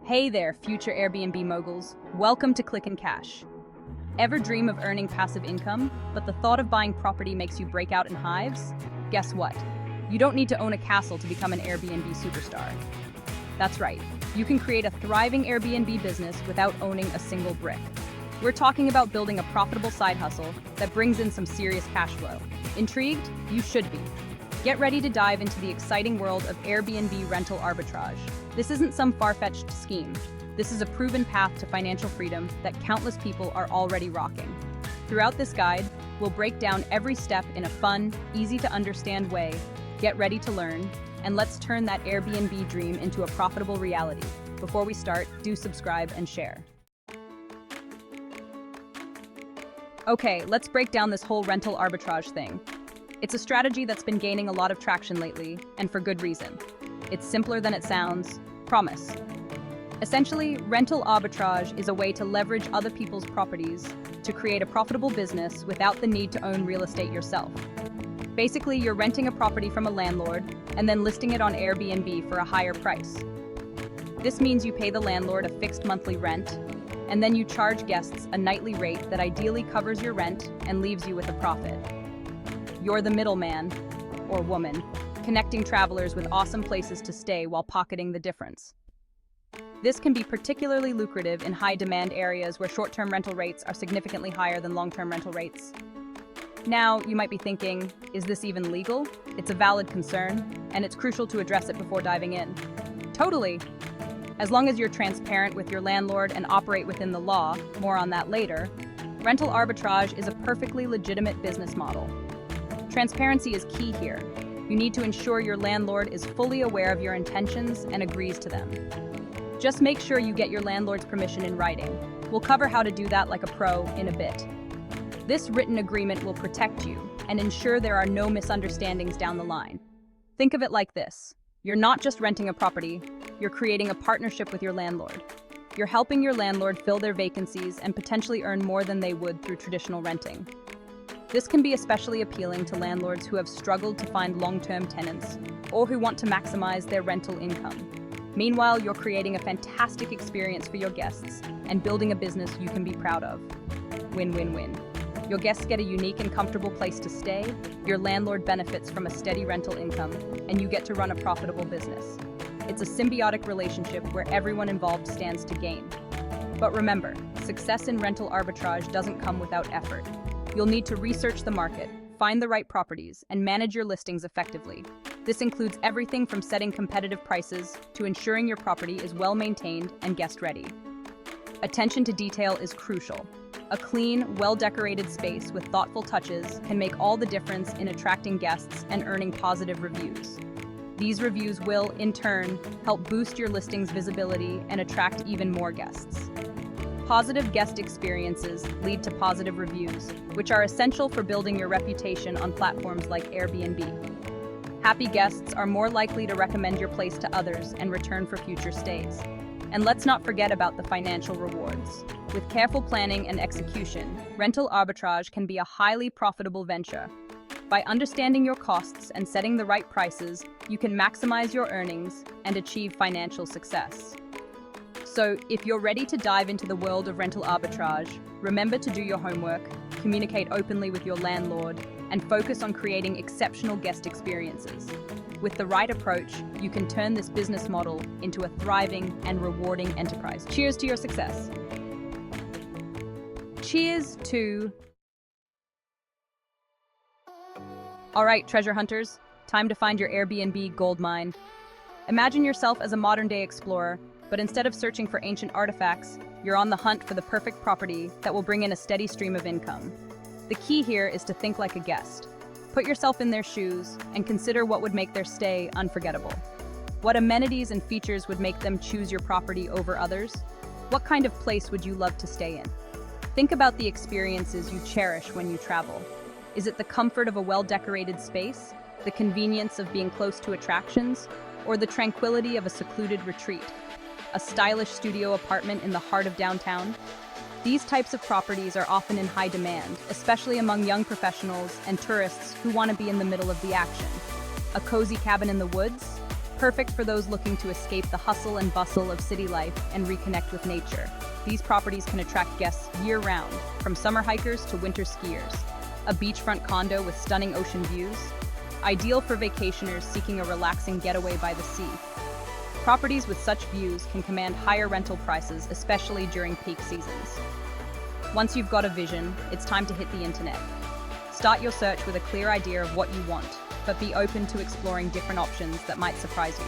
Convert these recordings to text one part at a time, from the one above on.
Hey there, future Airbnb moguls. Welcome to Click and Cash. Ever dream of earning passive income, but the thought of buying property makes you break out in hives? Guess what? You don't need to own a castle to become an Airbnb superstar. That's right, you can create a thriving Airbnb business without owning a single brick. We're talking about building a profitable side hustle that brings in some serious cash flow. Intrigued? You should be. Get ready to dive into the exciting world of Airbnb rental arbitrage. This isn't some far-fetched scheme. This is a proven path to financial freedom that countless people are already rocking. Throughout this guide, we'll break down every step in a fun, easy-to-understand way. Get ready to learn, and let's turn that Airbnb dream into a profitable reality. Before we start, do subscribe and share. Okay, let's break down this whole rental arbitrage thing. It's a strategy that's been gaining a lot of traction lately, and for good reason. It's simpler than it sounds. Promise. Essentially, rental arbitrage is a way to leverage other people's properties to create a profitable business without the need to own real estate yourself. Basically, you're renting a property from a landlord and then listing it on Airbnb for a higher price. This means you pay the landlord a fixed monthly rent, and then you charge guests a nightly rate that ideally covers your rent and leaves you with a profit. You're the middleman, or woman, connecting travelers with awesome places to stay while pocketing the difference. This can be particularly lucrative in high-demand areas where short-term rental rates are significantly higher than long-term rental rates. Now, you might be thinking, is this even legal? It's a valid concern, and it's crucial to address it before diving in. Totally. As long as you're transparent with your landlord and operate within the law, more on that later, rental arbitrage is a perfectly legitimate business model. Transparency is key here. You need to ensure your landlord is fully aware of your intentions and agrees to them. Just make sure you get your landlord's permission in writing. We'll cover how to do that like a pro in a bit. This written agreement will protect you and ensure there are no misunderstandings down the line. Think of it like this. You're not just renting a property, you're creating a partnership with your landlord. You're helping your landlord fill their vacancies and potentially earn more than they would through traditional renting. This can be especially appealing to landlords who have struggled to find long-term tenants or who want to maximize their rental income. Meanwhile, you're creating a fantastic experience for your guests and building a business you can be proud of. Win-win-win. Your guests get a unique and comfortable place to stay, your landlord benefits from a steady rental income, and you get to run a profitable business. It's a symbiotic relationship where everyone involved stands to gain. But remember, success in rental arbitrage doesn't come without effort. You'll need to research the market, find the right properties, and manage your listings effectively. This includes everything from setting competitive prices to ensuring your property is well-maintained and guest-ready. Attention to detail is crucial. A clean, well-decorated space with thoughtful touches can make all the difference in attracting guests and earning positive reviews. These reviews will, in turn, help boost your listing's visibility and attract even more guests. Positive guest experiences lead to positive reviews, which are essential for building your reputation on platforms like Airbnb. Happy guests are more likely to recommend your place to others and return for future stays. And let's not forget about the financial rewards. With careful planning and execution, rental arbitrage can be a highly profitable venture. By understanding your costs and setting the right prices, you can maximize your earnings and achieve financial success. So, if you're ready to dive into the world of rental arbitrage, remember to do your homework, communicate openly with your landlord, and focus on creating exceptional guest experiences. With the right approach, you can turn this business model into a thriving and rewarding enterprise. Cheers to your success. Cheers to... All right, treasure hunters, time to find your Airbnb goldmine. Imagine yourself as a modern-day explorer, but instead of searching for ancient artifacts, you're on the hunt for the perfect property that will bring in a steady stream of income. The key here is to think like a guest. Put yourself in their shoes and consider what would make their stay unforgettable. What amenities and features would make them choose your property over others? What kind of place would you love to stay in? Think about the experiences you cherish when you travel. Is it the comfort of a well-decorated space, the convenience of being close to attractions, or the tranquility of a secluded retreat? A stylish studio apartment in the heart of downtown? These types of properties are often in high demand, especially among young professionals and tourists who want to be in the middle of the action. A cozy cabin in the woods? Perfect for those looking to escape the hustle and bustle of city life and reconnect with nature. These properties can attract guests year-round, from summer hikers to winter skiers. A beachfront condo with stunning ocean views, ideal for vacationers seeking a relaxing getaway by the sea. Properties with such views can command higher rental prices, especially during peak seasons. Once you've got a vision, it's time to hit the internet. Start your search with a clear idea of what you want, but be open to exploring different options that might surprise you.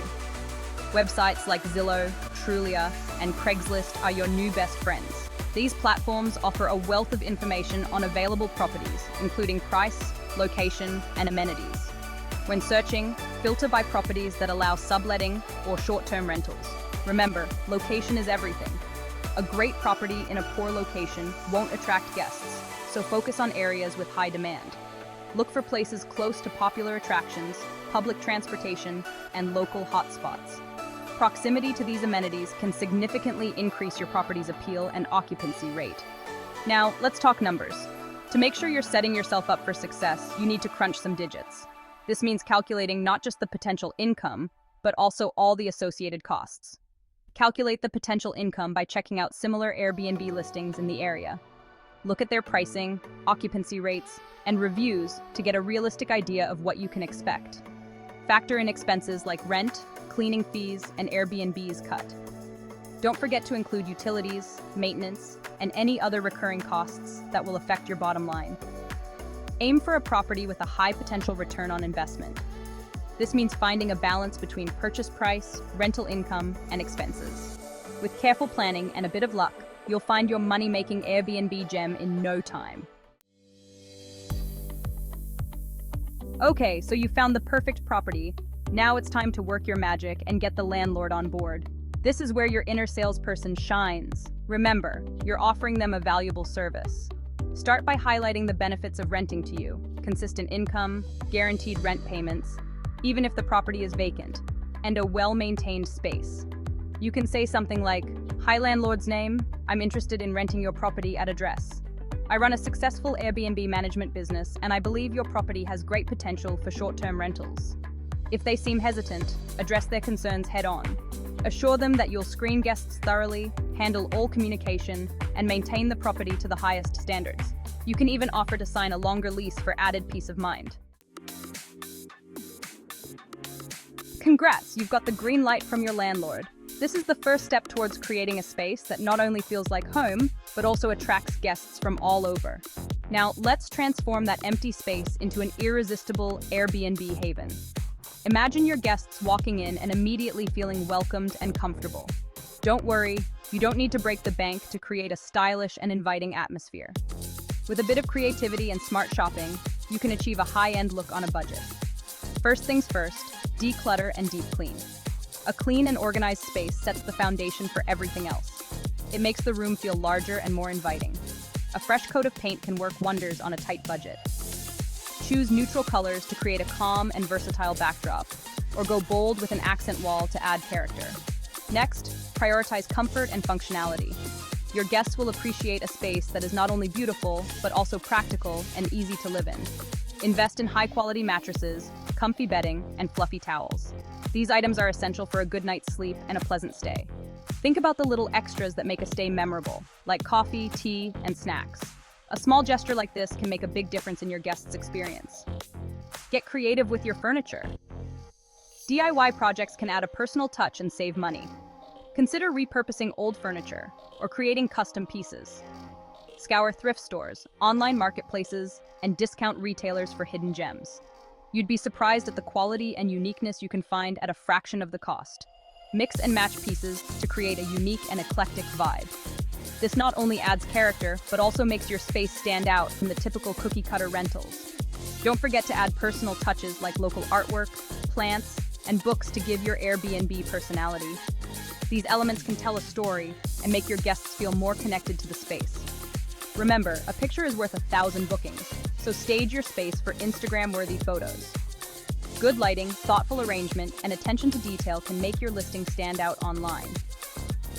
Websites like Zillow, Trulia, and Craigslist are your new best friends. These platforms offer a wealth of information on available properties, including price, location, and amenities. When searching, filter by properties that allow subletting or short-term rentals. Remember, location is everything. A great property in a poor location won't attract guests, so focus on areas with high demand. Look for places close to popular attractions, public transportation, and local hotspots. Proximity to these amenities can significantly increase your property's appeal and occupancy rate. Now, let's talk numbers. To make sure you're setting yourself up for success, you need to crunch some digits. This means calculating not just the potential income, but also all the associated costs. Calculate the potential income by checking out similar Airbnb listings in the area. Look at their pricing, occupancy rates, and reviews to get a realistic idea of what you can expect. Factor in expenses like rent, cleaning fees, and Airbnb's cut. Don't forget to include utilities, maintenance, and any other recurring costs that will affect your bottom line. Aim for a property with a high potential return on investment. This means finding a balance between purchase price, rental income, and expenses. With careful planning and a bit of luck, you'll find your money-making Airbnb gem in no time. Okay, so you found the perfect property. Now it's time to work your magic and get the landlord on board. This is where your inner salesperson shines. Remember, you're offering them a valuable service. Start by highlighting the benefits of renting to you: consistent income, guaranteed rent payments, even if the property is vacant, and a well-maintained space. You can say something like, "Hi, landlord's name. I'm interested in renting your property at address. I run a successful Airbnb management business, and I believe your property has great potential for short-term rentals." If they seem hesitant, address their concerns head-on. Assure them that you'll screen guests thoroughly, handle all communication, and maintain the property to the highest standards. You can even offer to sign a longer lease for added peace of mind. Congrats, you've got the green light from your landlord. This is the first step towards creating a space that not only feels like home, but also attracts guests from all over. Now, let's transform that empty space into an irresistible Airbnb haven. Imagine your guests walking in and immediately feeling welcomed and comfortable. Don't worry, you don't need to break the bank to create a stylish and inviting atmosphere. With a bit of creativity and smart shopping, you can achieve a high-end look on a budget. First things first, declutter and deep clean. A clean and organized space sets the foundation for everything else. It makes the room feel larger and more inviting. A fresh coat of paint can work wonders on a tight budget. Choose neutral colors to create a calm and versatile backdrop, or go bold with an accent wall to add character. Next, prioritize comfort and functionality. Your guests will appreciate a space that is not only beautiful, but also practical and easy to live in. Invest in high-quality mattresses, comfy bedding, and fluffy towels. These items are essential for a good night's sleep and a pleasant stay. Think about the little extras that make a stay memorable, like coffee, tea, and snacks. A small gesture like this can make a big difference in your guests' experience. Get creative with your furniture. DIY projects can add a personal touch and save money. Consider repurposing old furniture or creating custom pieces. Scour thrift stores, online marketplaces, and discount retailers for hidden gems. You'd be surprised at the quality and uniqueness you can find at a fraction of the cost. Mix and match pieces to create a unique and eclectic vibe. This not only adds character, but also makes your space stand out from the typical cookie-cutter rentals. Don't forget to add personal touches like local artwork, plants, and books to give your Airbnb personality. These elements can tell a story and make your guests feel more connected to the space. Remember, a picture is worth 1,000 bookings, so stage your space for Instagram-worthy photos. Good lighting, thoughtful arrangement, and attention to detail can make your listing stand out online.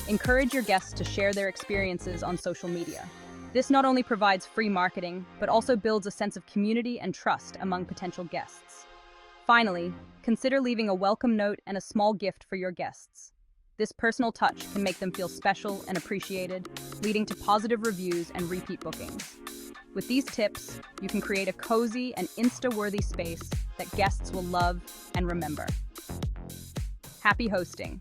Encourage your guests to share their experiences on social media. This not only provides free marketing, but also builds a sense of community and trust among potential guests. Finally, consider leaving a welcome note and a small gift for your guests. This personal touch can make them feel special and appreciated, leading to positive reviews and repeat bookings. With these tips, you can create a cozy and Insta-worthy space that guests will love and remember. Happy hosting!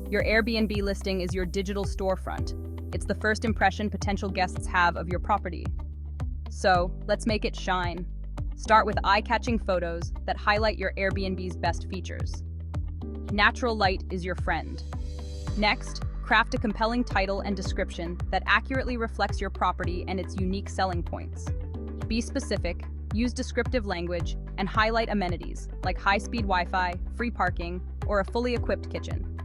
Your Airbnb listing is your digital storefront. It's the first impression potential guests have of your property. So, let's make it shine. Start with eye-catching photos that highlight your Airbnb's best features. Natural light is your friend. Next, craft a compelling title and description that accurately reflects your property and its unique selling points. Be specific, use descriptive language, and highlight amenities like high-speed Wi-Fi, free parking, or a fully equipped kitchen.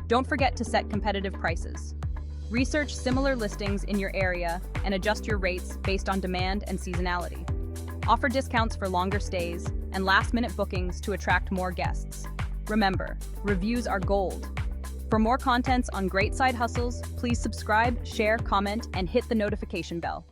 Don't forget to set competitive prices. Research similar listings in your area and adjust your rates based on demand and seasonality. Offer discounts for longer stays and last-minute bookings to attract more guests. Remember, reviews are gold. For more contents on great side hustles, please subscribe, share, comment, and hit the notification bell.